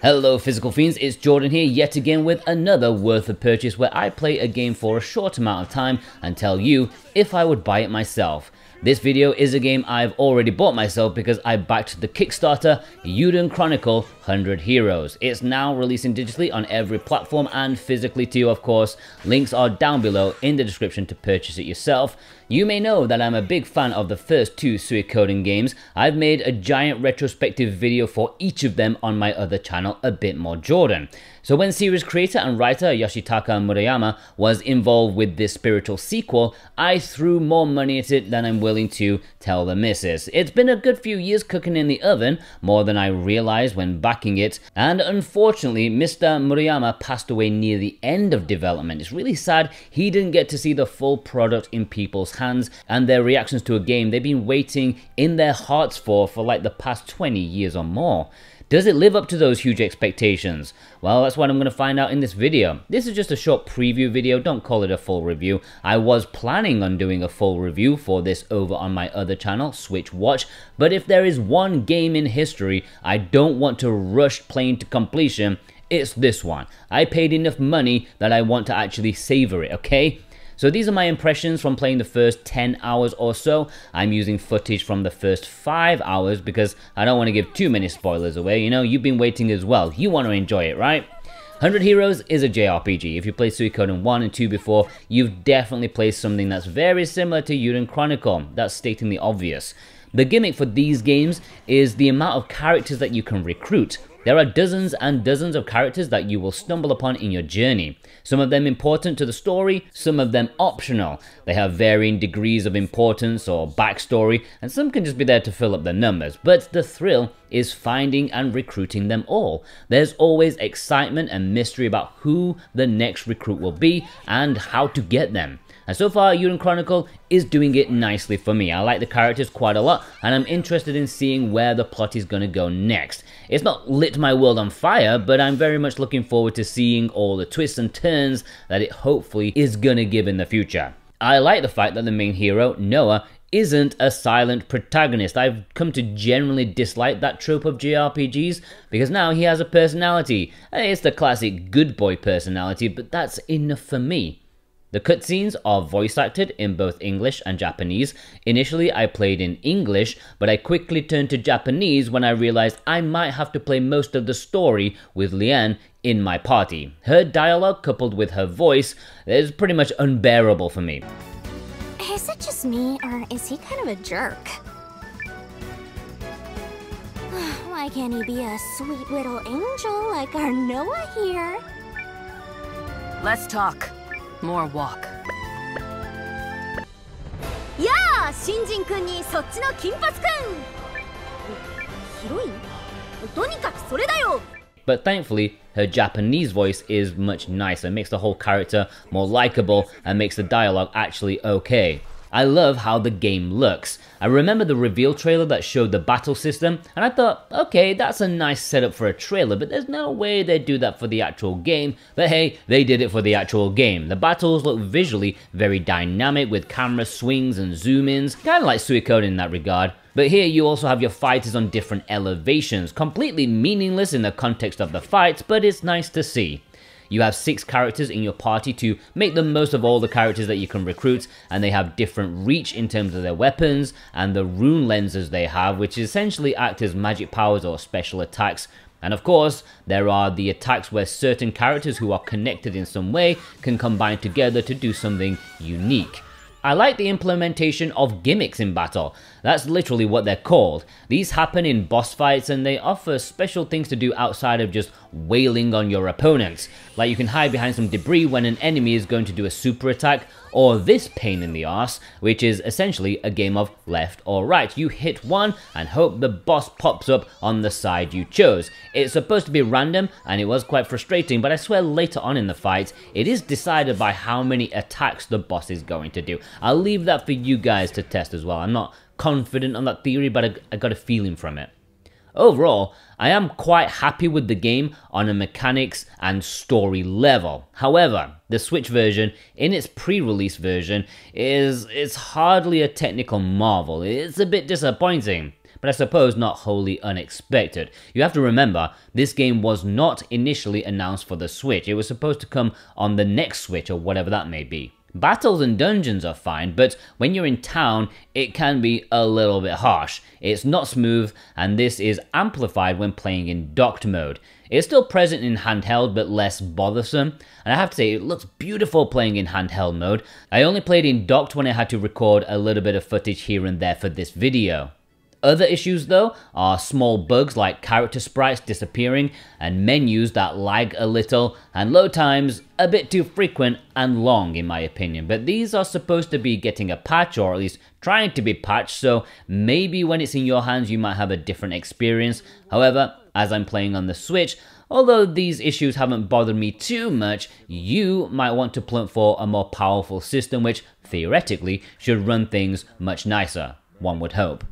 Hello Physical Fiends, it's Jordan here yet again with another worth of purchase where I play a game for a short amount of time and tell you if I would buy it myself. This video is a game I've already bought myself because I backed the Kickstarter Eiyuden Chronicle 100 Heroes. It's now releasing digitally on every platform and physically too, of course. Links are down below in the description to purchase it yourself. You may know that I'm a big fan of the first two Suikoden games. I've made a giant retrospective video for each of them on my other channel, A Bit More Jordan. So when series creator and writer Yoshitaka Murayama was involved with this spiritual sequel, I threw more money at it than I'm willing to tell the missus. It's been a good few years cooking in the oven, more than I realized when backing it, and unfortunately Mr. Murayama passed away near the end of development. It's really sad he didn't get to see the full product in people's hands and their reactions to a game they've been waiting in their hearts for like the past 20 years or more. Does it live up to those huge expectations? Well, that's what I'm going to find out in this video. This is just a short preview video, don't call it a full review. I was planning on doing a full review for this over on my other channel, Switch Watch, but if there is one game in history I don't want to rush playing to completion, it's this one. I paid enough money that I want to actually savor it, okay? So these are my impressions from playing the first 10 hours or so. I'm using footage from the first 5 hours because I don't want to give too many spoilers away. You know, you've been waiting as well. You want to enjoy it, right? 100 Heroes is a JRPG. If you played Suikoden 1 and 2 before, you've definitely played something that's very similar to Eiyuden Chronicle. That's stating the obvious. The gimmick for these games is the amount of characters that you can recruit. There are dozens and dozens of characters that you will stumble upon in your journey. Some of them important to the story, some of them optional. They have varying degrees of importance or backstory, and some can just be there to fill up the numbers. But the thrill is finding and recruiting them all. There's always excitement and mystery about who the next recruit will be and how to get them. And so far, Eiyuden Chronicle is doing it nicely for me. I like the characters quite a lot, and I'm interested in seeing where the plot is going to go next. It's not lit my world on fire, but I'm very much looking forward to seeing all the twists and turns that it hopefully is going to give in the future. I like the fact that the main hero, Noah, isn't a silent protagonist. I've come to generally dislike that trope of JRPGs because now he has a personality. It's the classic good boy personality, but that's enough for me. The cutscenes are voice acted in both English and Japanese. Initially I played in English, but I quickly turned to Japanese when I realized I might have to play most of the story with Leanne in my party. Her dialogue coupled with her voice is pretty much unbearable for me. Is it just me, or is he kind of a jerk? Why can't he be a sweet little angel like our Noah here? Let's talk. More walk. Yeah, Shinjin kun ni sochi no kinpatsu kun. Heroine? とにかくそれだよ. But thankfully, her Japanese voice is much nicer, makes the whole character more likable and makes the dialogue actually okay. I love how the game looks. I remember the reveal trailer that showed the battle system, and I thought, okay, that's a nice setup for a trailer, but there's no way they'd do that for the actual game. But hey, they did it for the actual game. The battles look visually very dynamic with camera swings and zoom-ins, kind of like Suikoden in that regard. But here you also have your fighters on different elevations, completely meaningless in the context of the fights, but it's nice to see. You have 6 characters in your party to make the most of all the characters that you can recruit, and they have different reach in terms of their weapons and the rune lenses they have, which essentially act as magic powers or special attacks. And of course, there are the attacks where certain characters who are connected in some way can combine together to do something unique. I like the implementation of gimmicks in battle. That's literally what they're called. These happen in boss fights and they offer special things to do outside of just wailing on your opponents. Like you can hide behind some debris when an enemy is going to do a super attack, or this pain in the arse, which is essentially a game of left or right. You hit one and hope the boss pops up on the side you chose. It's supposed to be random and it was quite frustrating, but I swear later on in the fight, it is decided by how many attacks the boss is going to do. I'll leave that for you guys to test as well. I'm not confident on that theory, but I got a feeling from it. Overall, I am quite happy with the game on a mechanics and story level. However, the Switch version, in its pre-release version, it's hardly a technical marvel. It's a bit disappointing. but I suppose not wholly unexpected. You have to remember, this game was not initially announced for the Switch. It was supposed to come on the next Switch or whatever that may be. Battles and dungeons are fine, but when you're in town, it can be a little bit harsh. It's not smooth, and this is amplified when playing in docked mode. It's still present in handheld, but less bothersome, and I have to say, it looks beautiful playing in handheld mode. I only played in docked when I had to record a little bit of footage here and there for this video. Other issues though are small bugs like character sprites disappearing and menus that lag a little, and load times a bit too frequent and long in my opinion, but these are supposed to be getting a patch, or at least trying to be patched, so maybe when it's in your hands you might have a different experience. However, as I'm playing on the Switch, although these issues haven't bothered me too much, you might want to plump for a more powerful system which theoretically should run things much nicer, one would hope.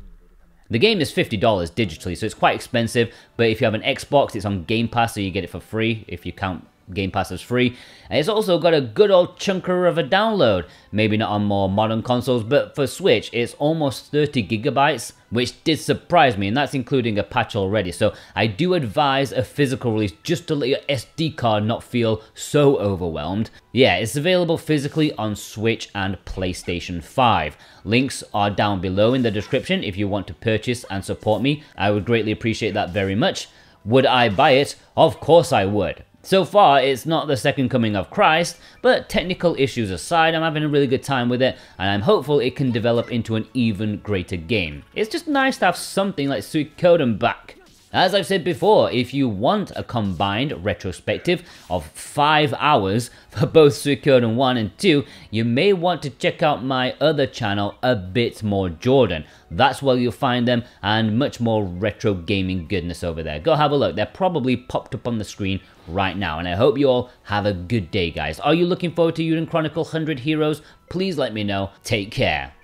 The game is $50 digitally, so it's quite expensive, but if you have an Xbox, it's on Game Pass, so you get it for free if you count Game Pass as free. And it's also got a good old chunker of a download, maybe not on more modern consoles, but for Switch, it's almost 30 gigabytes, which did surprise me, and that's including a patch already. So I do advise a physical release just to let your SD card not feel so overwhelmed. Yeah, it's available physically on Switch and PlayStation 5. Links are down below in the description if you want to purchase and support me. I would greatly appreciate that very much. Would I buy it? Of course I would. So far, it's not the second coming of Christ, but technical issues aside, I'm having a really good time with it, and I'm hopeful it can develop into an even greater game. It's just nice to have something like Suikoden back. As I've said before, if you want a combined retrospective of 5 hours for both Suikoden 1 and 2, you may want to check out my other channel, A Bit More Jordan. That's where you'll find them, and much more retro gaming goodness over there. Go have a look, they're probably popped up on the screen right now, and I hope you all have a good day, guys. Are you looking forward to Eiyuden Chronicle 100 Heroes? Please let me know. Take care.